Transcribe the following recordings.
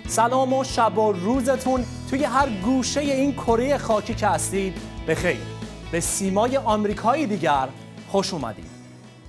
سلام و شب و روزتون توی هر گوشه این کره خاکی که هستید بخیر. به سیمای آمریکایی دیگر خوش اومدید.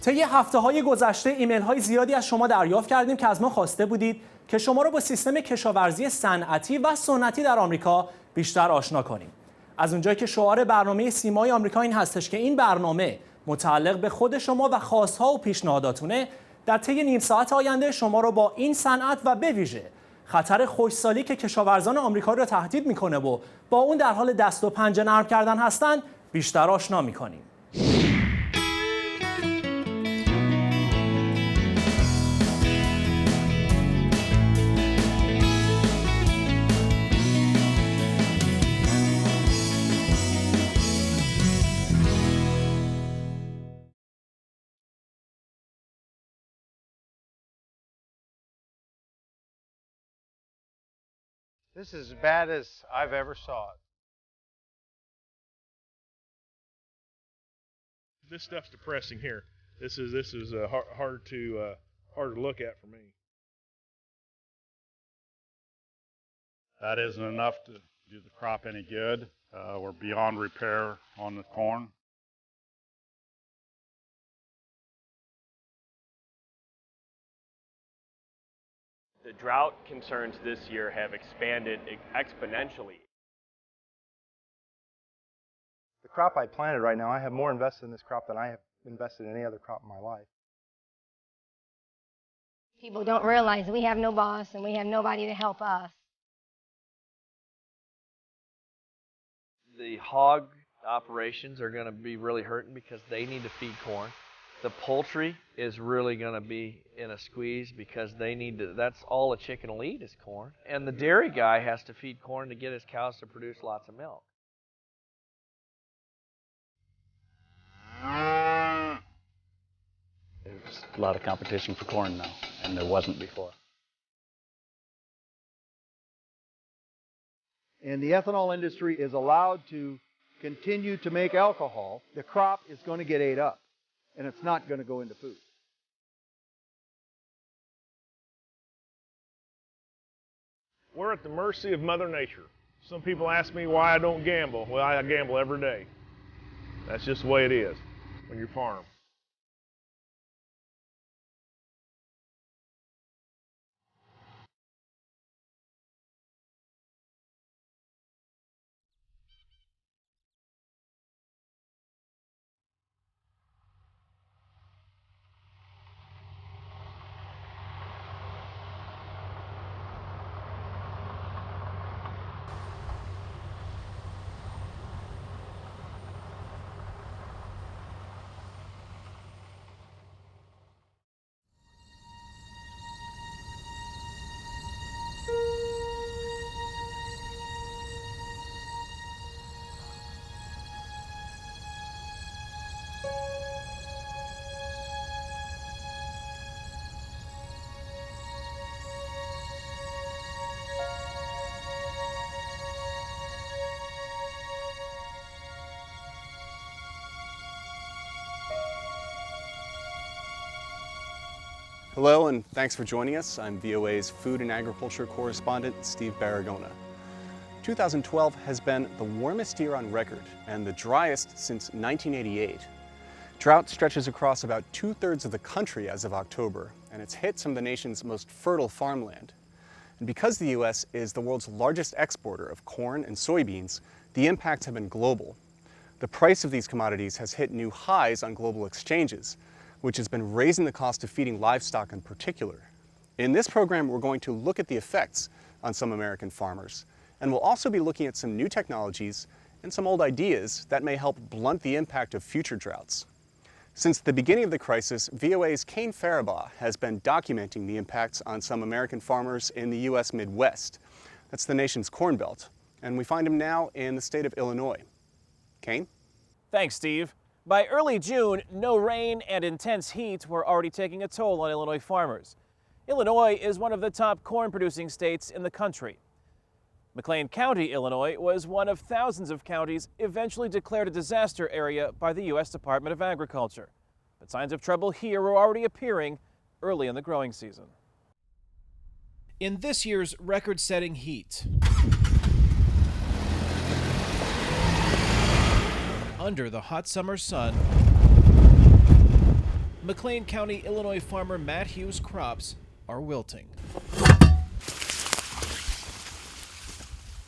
طی هفته‌های گذشته ایمیل‌های زیادی از شما دریافت کردیم که از ما خواسته بودید که شما رو با سیستم کشاورزی صنعتی و سنتی در آمریکا بیشتر آشنا کنیم. از اونجایی که شعار برنامه سیمای آمریکا این هستش که این برنامه متعلق به خود شما و خواست‌ها و پیشنهاداتونه، در طی نیم ساعت آینده شما رو با این صنعت و به ویژه خطر خشکسالی که کشاورزان آمریکا رو تهدید میکنه و با اون در حال دست و پنجه نرم کردن هستن بیشتر آشنا میکنیم. This is as bad as I've ever saw it. This stuff's depressing here. This is hard to look at for me. That isn't enough to do the crop any good. We're beyond repair on the corn. The drought concerns this year have expanded exponentially. The crop I planted right now, I have more invested in this crop than I have invested in any other crop in my life. People don't realize we have no boss and we have nobody to help us. The hog operations are going to be really hurting because they need to feed corn. The poultry is really going to be in a squeeze because they need to, that's all a chicken will eat is corn. And the dairy guy has to feed corn to get his cows to produce lots of milk. There's a lot of competition for corn now, and there wasn't before. And the ethanol industry is allowed to continue to make alcohol. The crop is going to get ate up, and it's not going to go into food. We're at the mercy of Mother Nature. Some people ask me why I don't gamble. Well, I gamble every day. That's just the way it is when you farm. Hello and thanks for joining us. I'm VOA's Food and Agriculture correspondent, Steve Barragona. 2012 has been the warmest year on record and the driest since 1988. Drought stretches across about 2/3 of the country as of October, and it's hit some of the nation's most fertile farmland. And because the US is the world's largest exporter of corn and soybeans, the impacts have been global. The price of these commodities has hit new highs on global exchanges, which has been raising the cost of feeding livestock in particular. In this program, we're going to look at the effects on some American farmers, and we'll also be looking at some new technologies and some old ideas that may help blunt the impact of future droughts. Since the beginning of the crisis, VOA's Kane Faribaugh has been documenting the impacts on some American farmers in the US Midwest. That's the nation's Corn Belt, and we find him now in the state of Illinois. Kane? Thanks, Steve. By early June, no rain and intense heat were already taking a toll on Illinois farmers. Illinois is one of the top corn-producing states in the country. McLean County, Illinois, was one of thousands of counties eventually declared a disaster area by the U.S. Department of Agriculture. But signs of trouble here were already appearing early in the growing season. In this year's record-setting heat, under the hot summer sun, McLean County, Illinois farmer Matt Hughes' crops are wilting.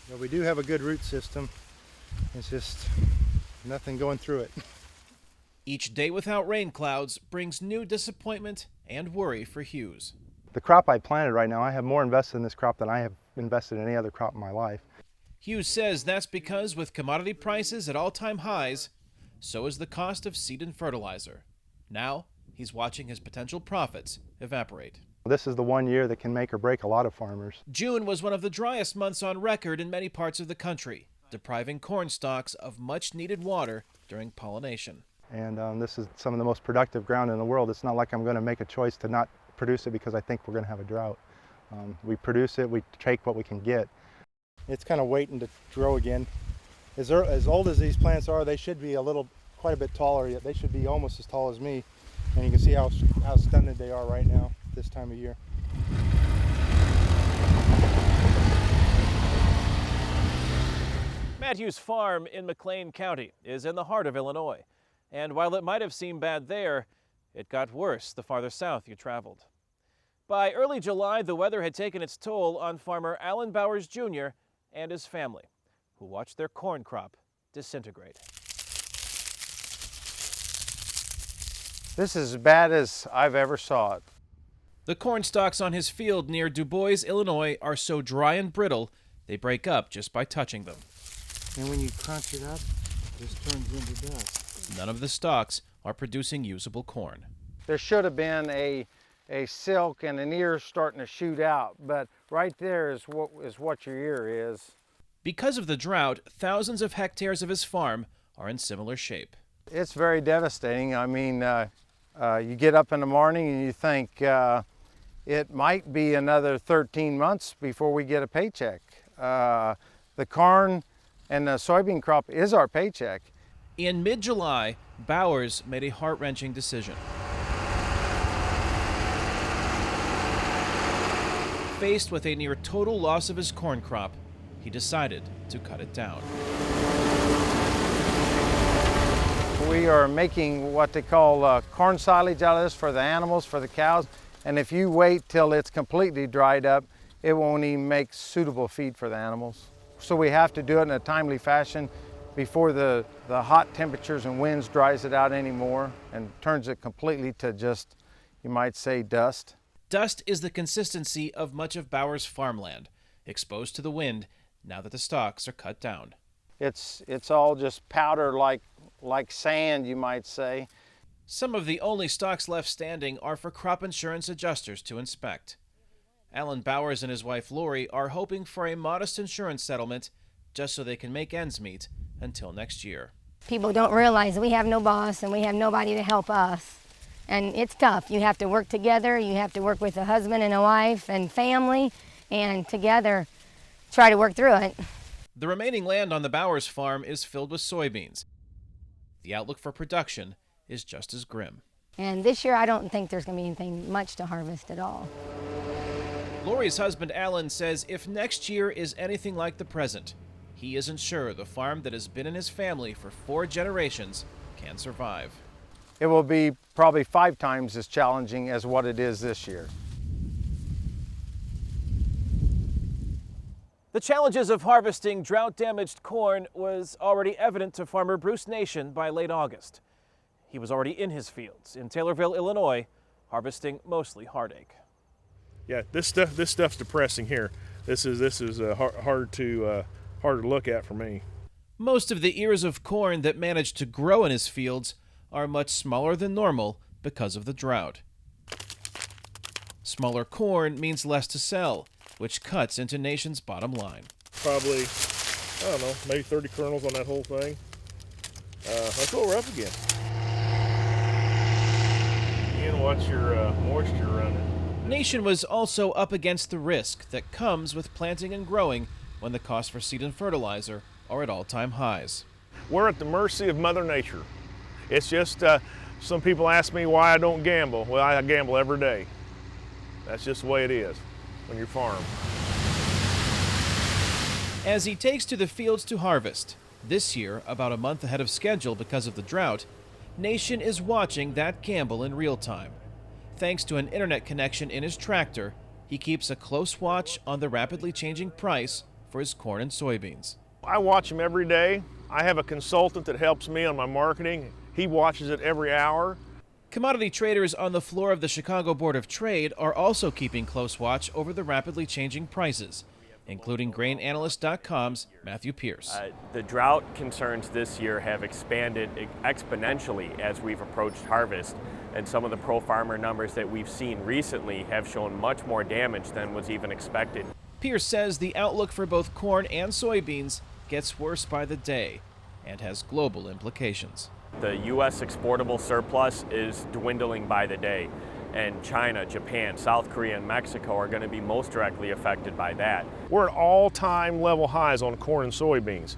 Well, we do have a good root system. It's just nothing going through it. Each day without rain clouds brings new disappointment and worry for Hughes. The crop I planted right now, I have more invested in this crop than I have invested in any other crop in my life. Hughes says that's because with commodity prices at all-time highs, so is the cost of seed and fertilizer. Now, he's watching his potential profits evaporate. This is the one year that can make or break a lot of farmers. June was one of the driest months on record in many parts of the country, depriving corn stalks of much-needed water during pollination. And this is some of the most productive ground in the world. It's not like I'm going to make a choice to not produce it because I think we're going to have a drought. We produce it, we take what we can get. It's kind of waiting to grow again. As old as these plants are, they should be quite a bit taller yet. They should be almost as tall as me. And you can see how stunted they are right now this time of year. Matt Hughes' farm in McLean County is in the heart of Illinois. And while it might have seemed bad there, it got worse the farther south you traveled. By early July, the weather had taken its toll on farmer Alan Bowers Jr. and his family, who watched their corn crop disintegrate. This is as bad as I've ever saw it. The corn stalks on his field near Du Bois, Illinois are so dry and brittle, they break up just by touching them. And when you crunch it up, this turns into dust. None of the stalks are producing usable corn. There should have been a silk and an ear starting to shoot out, but right there is what your ear is. Because of the drought, thousands of hectares of his farm are in similar shape. It's very devastating. I mean, you get up in the morning and you think it might be another 13 months before we get a paycheck. The corn and the soybean crop is our paycheck. In mid-July, Bowers made a heart-wrenching decision. Faced with a near total loss of his corn crop, he decided to cut it down. We are making what they call corn silage out of this for the animals, for the cows, and if you wait till it's completely dried up, it won't even make suitable feed for the animals. So we have to do it in a timely fashion before the hot temperatures and winds dries it out anymore and turns it completely to just, you might say, dust. Dust is the consistency of much of Bowers' farmland, exposed to the wind now that the stalks are cut down. It's all just powder like sand, you might say. Some of the only stalks left standing are for crop insurance adjusters to inspect. Alan Bowers and his wife Lori are hoping for a modest insurance settlement just so they can make ends meet until next year. People don't realize we have no boss and we have nobody to help us. And it's tough. You have to work together. You have to work with a husband and a wife and family, and together try to work through it. The remaining land on the Bowers farm is filled with soybeans. The outlook for production is just as grim. And this year I don't think there's going to be anything much to harvest at all. Lori's husband Alan says if next year is anything like the present, he isn't sure the farm that has been in his family for 4 generations can survive. It will be probably 5 times as challenging as what it is this year. The challenges of harvesting drought-damaged corn was already evident to farmer Bruce Nation by late August. He was already in his fields in Taylorville, Illinois, harvesting mostly heartache. Yeah, this stuff's depressing here. This is hard to look at for me. Most of the ears of corn that managed to grow in his fields are much smaller than normal because of the drought. Smaller corn means less to sell, which cuts into Nation's bottom line. Probably, I don't know, maybe 30 kernels on that whole thing. That's what we're up against. Again, watch your moisture running. Nation was also up against the risk that comes with planting and growing when the costs for seed and fertilizer are at all-time highs. We're at the mercy of Mother Nature. It's just, some people ask me why I don't gamble. Well, I gamble every day. That's just the way it is. on your farm. As he takes to the fields to harvest, this year about a month ahead of schedule because of the drought, Nation is watching that gamble in real time. Thanks to an internet connection in his tractor, he keeps a close watch on the rapidly changing price for his corn and soybeans. I watch them every day. I have a consultant that helps me on my marketing. He watches it every hour. Commodity traders on the floor of the Chicago Board of Trade are also keeping close watch over the rapidly changing prices, including GrainAnalyst.com's Matthew Pierce. The drought concerns this year have expanded exponentially as we've approached harvest, and some of the pro-farmer numbers that we've seen recently have shown much more damage than was even expected. Pierce says the outlook for both corn and soybeans gets worse by the day and has global implications. The U.S. exportable surplus is dwindling by the day, and China, Japan, South Korea, and Mexico are going to be most directly affected by that. We're at all-time level highs on corn and soybeans.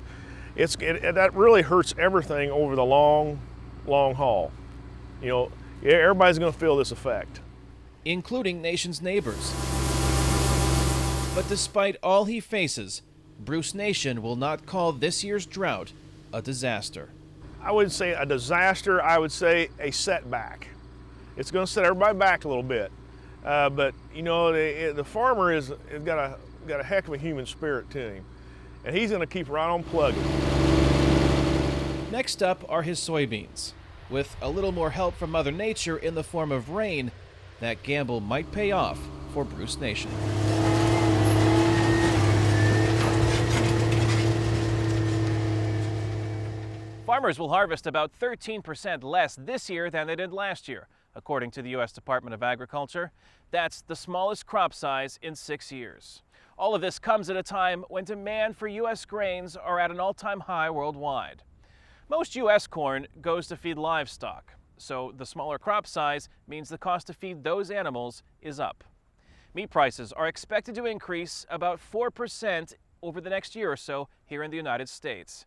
That really hurts everything over the long haul. You know, everybody's going to feel this effect, including Nation's neighbors. But despite all he faces, Bruce Nation will not call this year's drought a disaster. I wouldn't say a disaster, I would say a setback. It's going to set everybody back a little bit. But, you know, the farmer has got a heck of a human spirit to him. And he's going to keep right on plugging. Next up are his soybeans. With a little more help from Mother Nature in the form of rain, that gamble might pay off for Bruce Nation. Farmers will harvest about 13% less this year than they did last year, according to the U.S. Department of Agriculture. That's the smallest crop size in 6 years. All of this comes at a time when demand for U.S. grains are at an all-time high worldwide. Most U.S. corn goes to feed livestock, so the smaller crop size means the cost to feed those animals is up. Meat prices are expected to increase about 4% over the next year or so here in the United States.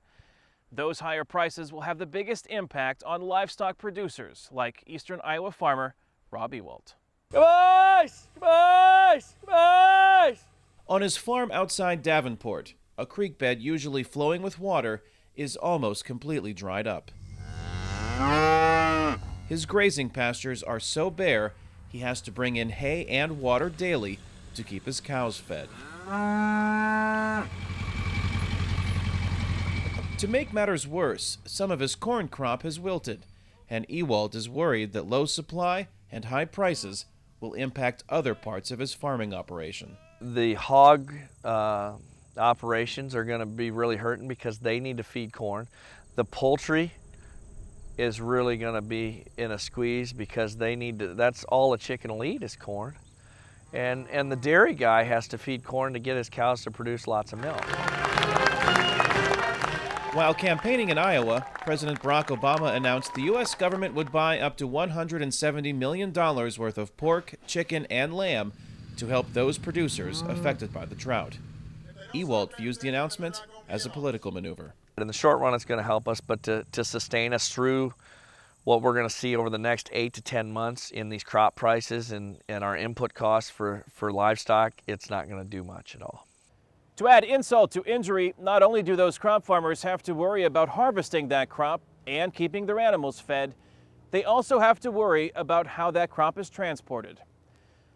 Those higher prices will have the biggest impact on livestock producers like eastern Iowa farmer Rob Ewald. On his farm outside Davenport, a creek bed usually flowing with water is almost completely dried up. His grazing pastures are so bare he has to bring in hay and water daily to keep his cows fed. To make matters worse, some of his corn crop has wilted, and Ewald is worried that low supply and high prices will impact other parts of his farming operation. The hog operations are going to be really hurting because they need to feed corn. The poultry is really going to be in a squeeze because they need to, that's all a chicken will eat is corn. And the dairy guy has to feed corn to get his cows to produce lots of milk. While campaigning in Iowa, President Barack Obama announced the U.S. government would buy up to $170 million worth of pork, chicken, and lamb to help those producers affected by the drought. Ewald views the announcement as a political maneuver. In the short run, it's going to help us, but to sustain us through what we're going to see over the next 8 to 10 months in these crop prices and our input costs for livestock, it's not going to do much at all. To add insult to injury, not only do those crop farmers have to worry about harvesting that crop and keeping their animals fed, they also have to worry about how that crop is transported.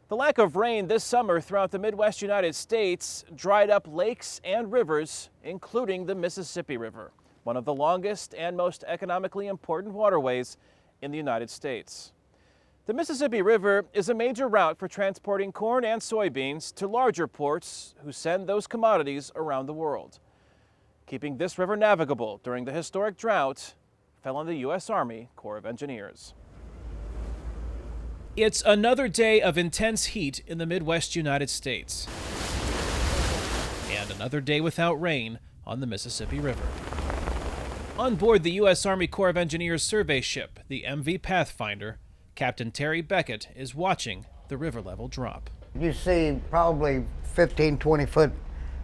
The lack of rain this summer throughout the Midwest United States dried up lakes and rivers, including the Mississippi River, one of the longest and most economically important waterways in the United States. The Mississippi River is a major route for transporting corn and soybeans to larger ports who send those commodities around the world. Keeping this river navigable during the historic drought fell on the U.S. Army Corps of Engineers. It's another day of intense heat in the Midwest United States. And another day without rain on the Mississippi River. On board the U.S. Army Corps of Engineers survey ship, the MV Pathfinder, Captain Terry Beckett is watching the river level drop. You see probably 15, 20 foot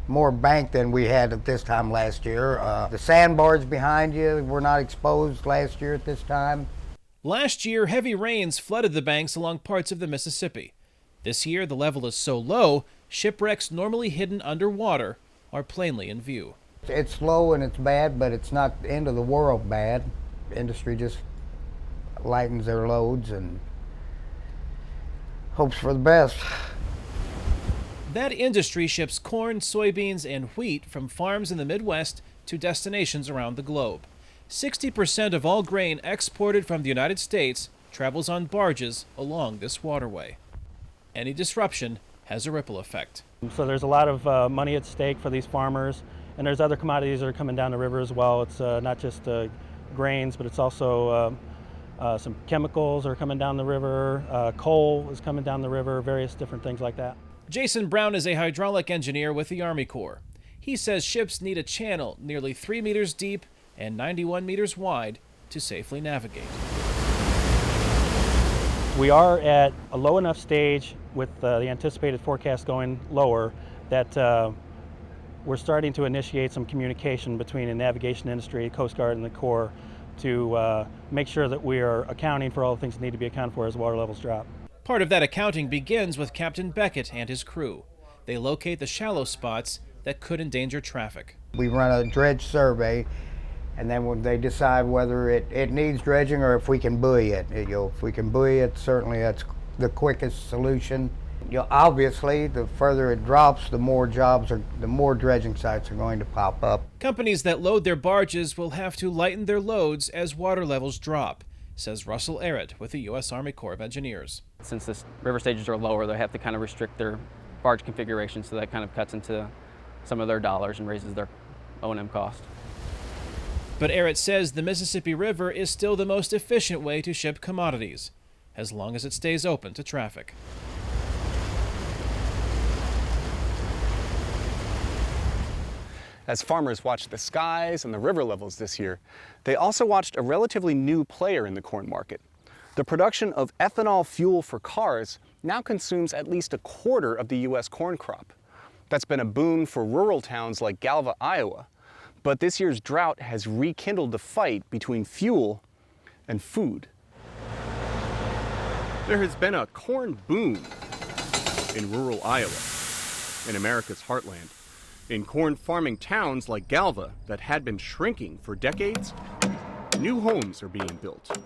more bank than we had at this time last year. The sandbars behind you were not exposed last year at this time. Last year, heavy rains flooded the banks along parts of the Mississippi. This year, the level is so low, shipwrecks normally hidden underwater are plainly in view. It's slow and it's bad, but it's not the end of the world bad. Industry just lightens their loads and hopes for the best. That industry ships corn, soybeans, and wheat from farms in the Midwest to destinations around the globe. 60% of all grain exported from the United States travels on barges along this waterway. Any disruption has a ripple effect. So there's a lot of money at stake for these farmers, and there's other commodities that are coming down the river as well. It's not just grains, but it's also some chemicals are coming down the river, coal is coming down the river, various different things like that. Jason Brown is a hydraulic engineer with the Army Corps. He says ships need a channel nearly 3 meters deep and 91 meters wide to safely navigate. We are at a low enough stage with the anticipated forecast going lower that we're starting to initiate some communication between the navigation industry, Coast Guard, and the Corps to make sure that we are accounting for all the things that need to be accounted for as water levels drop. Part of that accounting begins with Captain Beckett and his crew. They locate the shallow spots that could endanger traffic. We run a dredge survey, and then when they decide whether it needs dredging or if we can buoy it. If we can buoy it, certainly that's the quickest solution. Obviously, the further it drops, the more dredging sites are going to pop up. Companies that load their barges will have to lighten their loads as water levels drop, says Russell Arrett with the U.S. Army Corps of Engineers. Since the river stages are lower, they have to kind of restrict their barge configuration, so that kind of cuts into some of their dollars and raises their O&M cost. But Arrett says the Mississippi River is still the most efficient way to ship commodities, as long as it stays open to traffic. As farmers watched the skies and the river levels this year, they also watched a relatively new player in the corn market. The production of ethanol fuel for cars now consumes at least a quarter of the U.S. corn crop. That's been a boon for rural towns like Galva, Iowa. But this year's drought has rekindled the fight between fuel and food. There has been a corn boom in rural Iowa, in America's heartland. In corn farming towns like Galva that had been shrinking for decades, new homes are being built.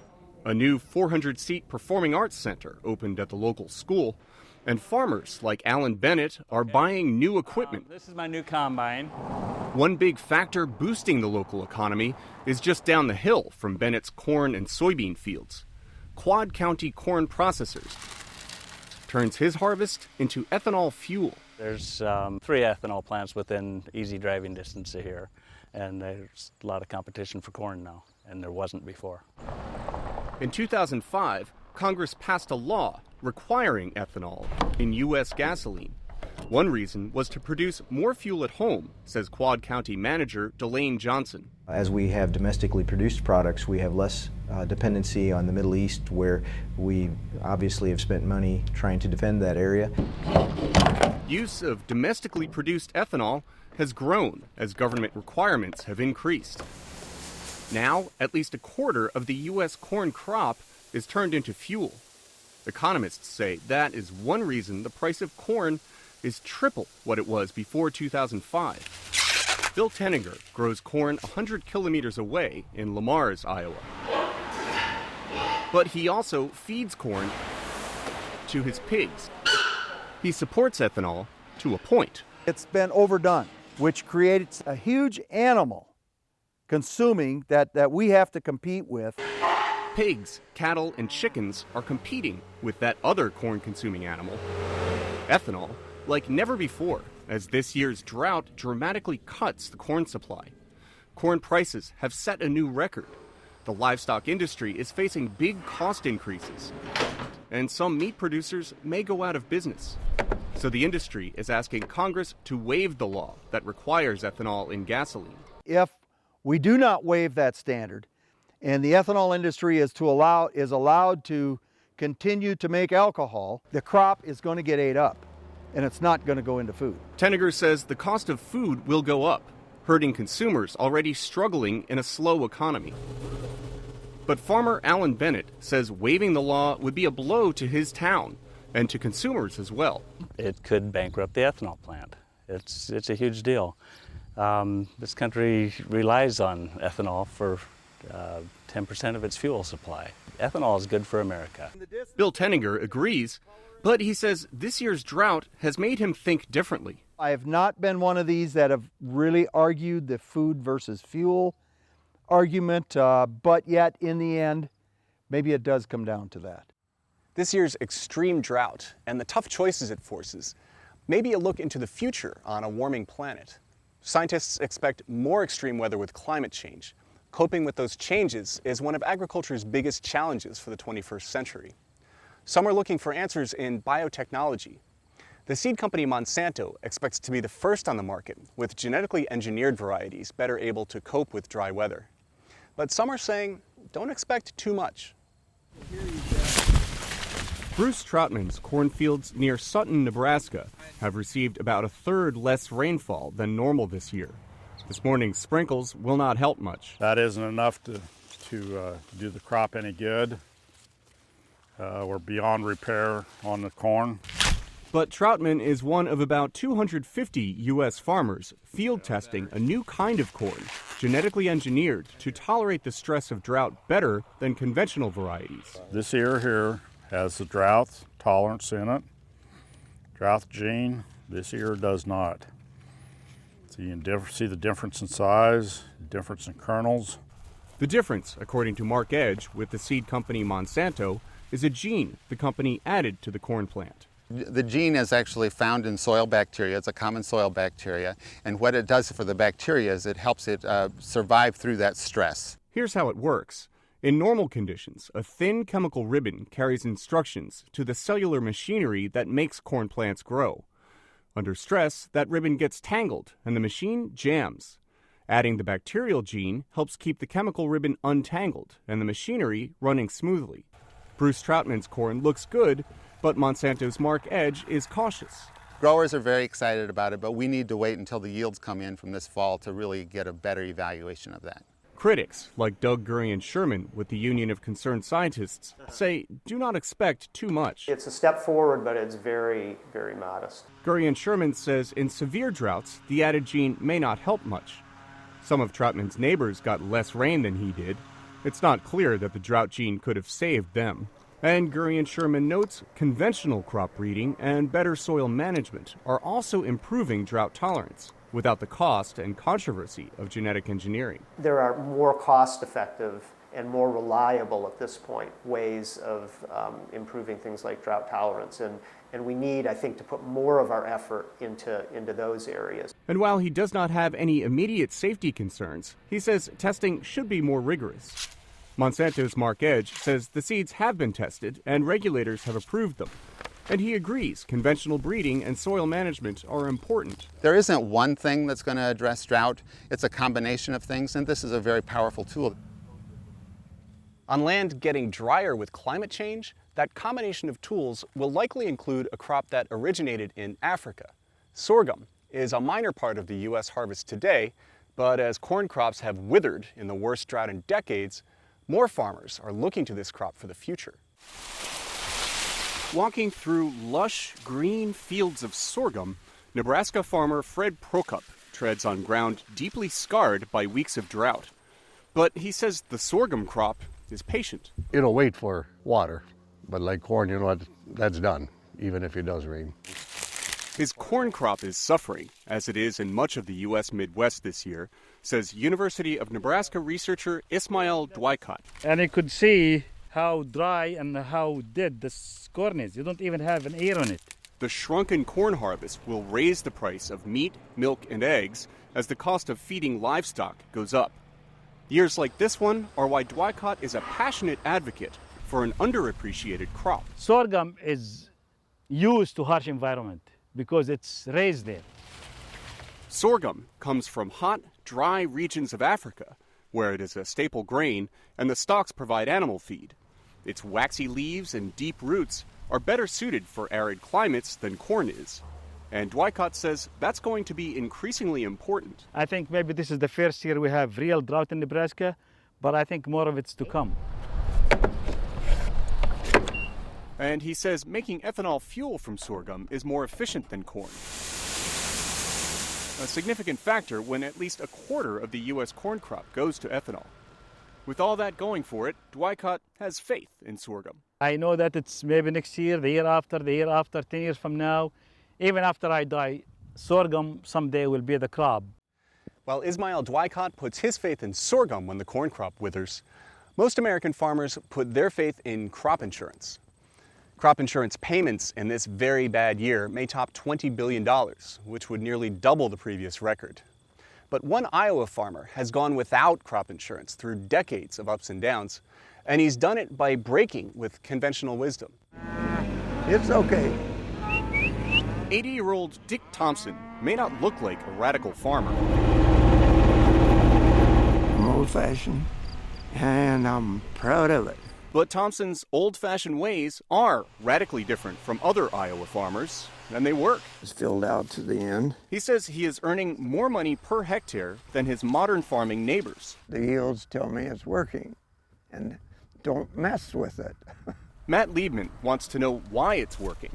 A new 400-seat performing arts center opened at the local school, and farmers like Alan Bennett are buying new equipment. This is my new combine. One big factor boosting the local economy is just down the hill from Bennett's corn and soybean fields. Quad County Corn Processors turns his harvest into ethanol fuel. There's 3 ethanol plants within easy driving distance of here, and there's a lot of competition for corn now, and there wasn't before. In 2005, Congress passed a law requiring ethanol in U.S. gasoline. One reason was to produce more fuel at home, says Quad County manager Delane Johnson. As we have domestically produced products, we have less dependency on the Middle East, where we obviously have spent money trying to defend that area. Use of domestically produced ethanol has grown as government requirements have increased. Now, at least a quarter of the U.S. corn crop is turned into fuel. Economists say that is one reason the price of corn is triple what it was before 2005. Bill Tenninger grows corn 100 kilometers away in Lamar's, Iowa. But he also feeds corn to his pigs. He supports ethanol to a point. It's been overdone, which creates a huge animal consuming that we have to compete with. Pigs, cattle, and chickens are competing with that other corn-consuming animal, ethanol, like never before, as this year's drought dramatically cuts the corn supply. Corn prices have set a new record. The livestock industry is facing big cost increases, and some meat producers may go out of business. So the industry is asking Congress to waive the law that requires ethanol in gasoline. If we do not waive that standard, and the ethanol industry is allowed to continue to make alcohol, the crop is going to get ate up, and it's not going to go into food. Tenninger says the cost of food will go up, hurting consumers already struggling in a slow economy. But farmer Alan Bennett says waiving the law would be a blow to his town and to consumers as well. It could bankrupt the ethanol plant. It's a huge deal. This country relies on ethanol for 10% of its fuel supply. Ethanol is good for America. Bill Tenninger agrees, but he says this year's drought has made him think differently. I have not been one of these that have really argued the food versus fuel argument, but yet in the end, maybe it does come down to that. This year's extreme drought and the tough choices it forces may be a look into the future on a warming planet. Scientists expect more extreme weather with climate change. Coping with those changes is one of agriculture's biggest challenges for the 21st century. Some are looking for answers in biotechnology. The seed company Monsanto expects to be the first on the market with genetically engineered varieties better able to cope with dry weather. But some are saying, don't expect too much. Bruce Troutman's cornfields near Sutton, Nebraska have received about a third less rainfall than normal this year. This morning's sprinkles will not help much. That isn't enough to do the crop any good. We're beyond repair on the corn. But Troutman is one of about 250 U.S. farmers field testing a new kind of corn, genetically engineered to tolerate the stress of drought better than conventional varieties. This ear here has the drought tolerance in it. Drought gene, this ear does not. So you can see the difference in size, difference in kernels. The difference, according to Mark Edge with the seed company Monsanto, is a gene the company added to the corn plant. The gene is actually found in soil bacteria. It's a common soil bacteria. And what it does for the bacteria is it helps it survive through that stress. Here's how it works. In normal conditions, a thin chemical ribbon carries instructions to the cellular machinery that makes corn plants grow. Under stress, that ribbon gets tangled and the machine jams. Adding the bacterial gene helps keep the chemical ribbon untangled and the machinery running smoothly. Bruce Troutman's corn looks good, but Monsanto's Mark Edge is cautious. Growers are very excited about it, but we need to wait until the yields come in from this fall to really get a better evaluation of that. Critics, like Doug Gurian-Sherman with the Union of Concerned Scientists, say do not expect too much. It's a step forward, but it's very, very modest. Gurian-Sherman says in severe droughts, the added gene may not help much. Some of Troutman's neighbors got less rain than he did. It's not clear that the drought gene could have saved them. And Gurian-Sherman notes conventional crop breeding and better soil management are also improving drought tolerance without the cost and controversy of genetic engineering. There are more cost-effective and more reliable at this point ways of improving things like drought tolerance. And we need, I think, to put more of our effort into those areas. And while he does not have any immediate safety concerns, he says testing should be more rigorous. Monsanto's Mark Edge says the seeds have been tested and regulators have approved them. And he agrees conventional breeding and soil management are important. There isn't one thing that's going to address drought. It's a combination of things, and this is a very powerful tool. On land getting drier with climate change, that combination of tools will likely include a crop that originated in Africa. Sorghum is a minor part of the U.S. harvest today, but as corn crops have withered in the worst drought in decades, more farmers are looking to this crop for the future. Walking through lush, green fields of sorghum, Nebraska farmer Fred Prokop treads on ground deeply scarred by weeks of drought. But he says the sorghum crop is patient. It'll wait for water, but like corn, you know what, that's done, even if it does rain. His corn crop is suffering, as it is in much of the U.S. Midwest this year, says University of Nebraska researcher Ismail Dwicott. And you could see how dry and how dead this corn is. You don't even have an ear on it. The shrunken corn harvest will raise the price of meat, milk, and eggs as the cost of feeding livestock goes up. Years like this one are why Dwicott is a passionate advocate for an underappreciated crop. Sorghum is used to harsh environment because it's raised there. Sorghum comes from hot, dry regions of Africa, where it is a staple grain and the stalks provide animal feed. Its waxy leaves and deep roots are better suited for arid climates than corn is. And Dwicott says that's going to be increasingly important. I think maybe this is the first year we have real drought in Nebraska, but I think more of it's to come. And he says making ethanol fuel from sorghum is more efficient than corn. A significant factor when at least a quarter of the U.S. corn crop goes to ethanol. With all that going for it, Drought has faith in sorghum. I know that it's maybe next year, the year after, 10 years from now, even after I die, sorghum someday will be the crop. While Ismail Drought puts his faith in sorghum when the corn crop withers, most American farmers put their faith in crop insurance. Crop insurance payments in this very bad year may top $20 billion, which would nearly double the previous record. But one Iowa farmer has gone without crop insurance through decades of ups and downs, and he's done it by breaking with conventional wisdom. It's okay. 80-year-old Dick Thompson may not look like a radical farmer. I'm old-fashioned, and I'm proud of it. But Thompson's old-fashioned ways are radically different from other Iowa farmers, and they work. It's filled out to the end. He says he is earning more money per hectare than his modern farming neighbors. The yields tell me it's working, and don't mess with it. Matt Liebman wants to know why it's working.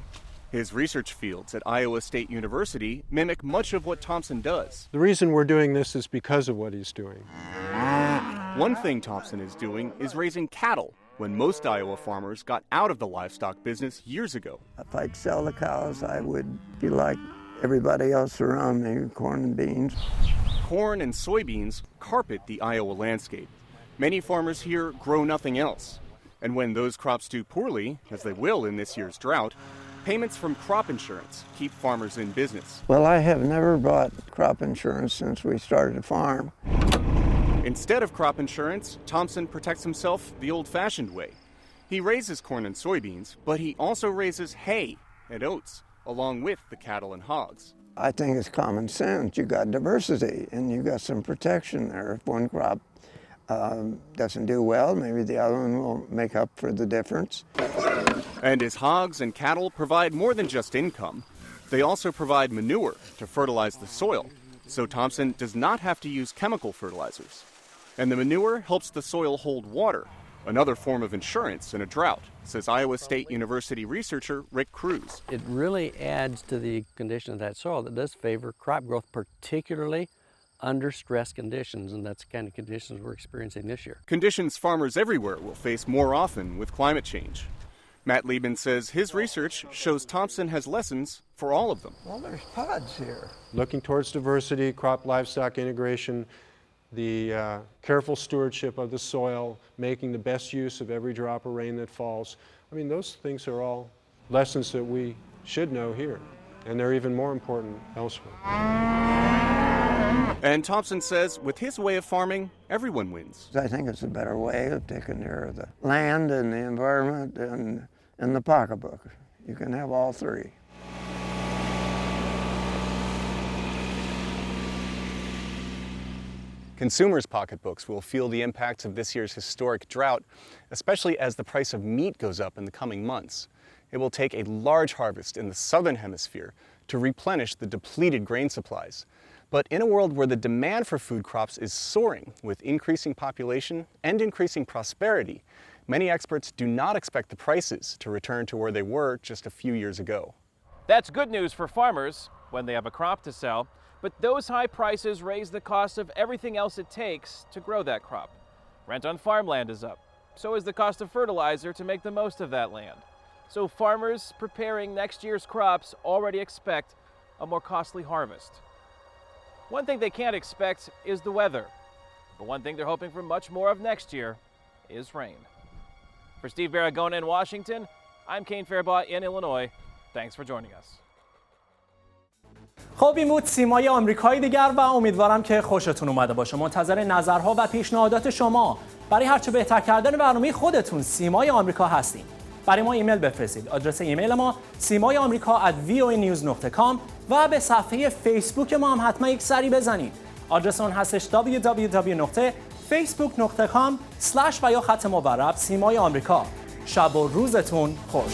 His research fields at Iowa State University mimic much of what Thompson does. The reason we're doing this is because of what he's doing. One thing Thompson is doing is raising cattle, when most Iowa farmers got out of the livestock business years ago. If I'd sell the cows, I would be like everybody else around me, corn and beans. Corn and soybeans carpet the Iowa landscape. Many farmers here grow nothing else. And when those crops do poorly, as they will in this year's drought, payments from crop insurance keep farmers in business. Well, I have never bought crop insurance since we started to farm. Instead of crop insurance, Thompson protects himself the old-fashioned way. He raises corn and soybeans, but he also raises hay and oats, along with the cattle and hogs. I think it's common sense. You got diversity, and you got some protection there. If one crop doesn't do well, maybe the other one will make up for the difference. And his hogs and cattle provide more than just income. They also provide manure to fertilize the soil, so Thompson does not have to use chemical fertilizers. And the manure helps the soil hold water, another form of insurance in a drought, says Iowa State University researcher Rick Cruz. It really adds to the condition of that soil that does favor crop growth, particularly under stress conditions, and that's the kind of conditions we're experiencing this year. Conditions farmers everywhere will face more often with climate change. Matt Liebman says his research shows Thompson has lessons for all of them. Well, there's pods here. Looking towards diversity, crop-livestock integration, the careful stewardship of the soil, making the best use of every drop of rain that falls. I mean, those things are all lessons that we should know here, and they're even more important elsewhere. And Thompson says with his way of farming, everyone wins. I think it's a better way of taking care of the land and the environment and the pocketbook. You can have all three. Consumers' pocketbooks will feel the impacts of this year's historic drought, especially as the price of meat goes up in the coming months. It will take a large harvest in the southern hemisphere to replenish the depleted grain supplies. But in a world where the demand for food crops is soaring with increasing population and increasing prosperity, many experts do not expect the prices to return to where they were just a few years ago. That's good news for farmers when they have a crop to sell, but those high prices raise the cost of everything else it takes to grow that crop. Rent on farmland is up. So is the cost of fertilizer to make the most of that land. So farmers preparing next year's crops already expect a more costly harvest. One thing they can't expect is the weather. But one thing they're hoping for much more of next year is rain. For Steve Baragona in Washington, I'm Kane Fairbaugh in Illinois. Thanks for joining us. خب این بود سیمای آمریکایی دیگر و امیدوارم که خوشتون اومده باشه. منتظر نظرها و پیشنهادات شما برای هرچه بهتر کردن برنامه خودتون سیمای آمریکا هستیم. برای ما ایمیل بفرستید. آدرس ایمیل ما simayeamrica@voanews.com و به صفحه فیسبوک ما هم حتما یک سری بزنید. آدرس اون هستش www.facebook.com/ و یا خط مورب سیمای آمریکا. شب و روزتون خوش.